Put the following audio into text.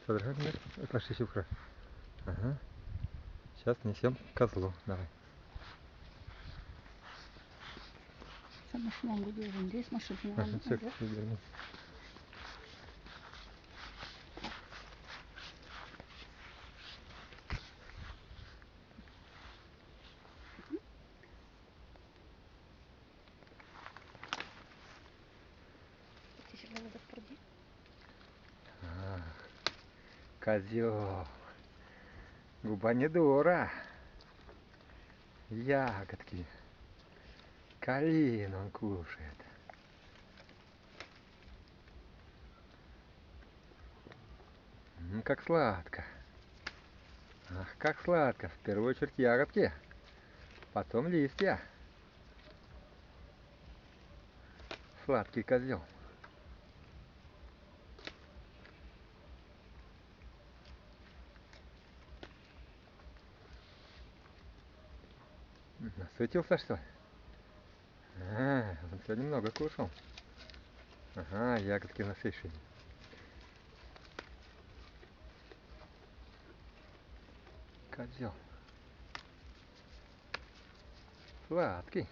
Содержание. Пошли сюда. Ага. Сейчас несем козлу. Давай. Sen машинам gidiyorum. Здесь машинам. Ага, все, верни. Козел. Губа не дура. Ягодки. Калину он кушает. Как сладко. Ах, как сладко. В первую очередь ягодки. Потом листья. Сладкий козел. Насытился, что ли? Он сегодня много кушал. Ага, ягодки насыщенные. Козел. Сладкий.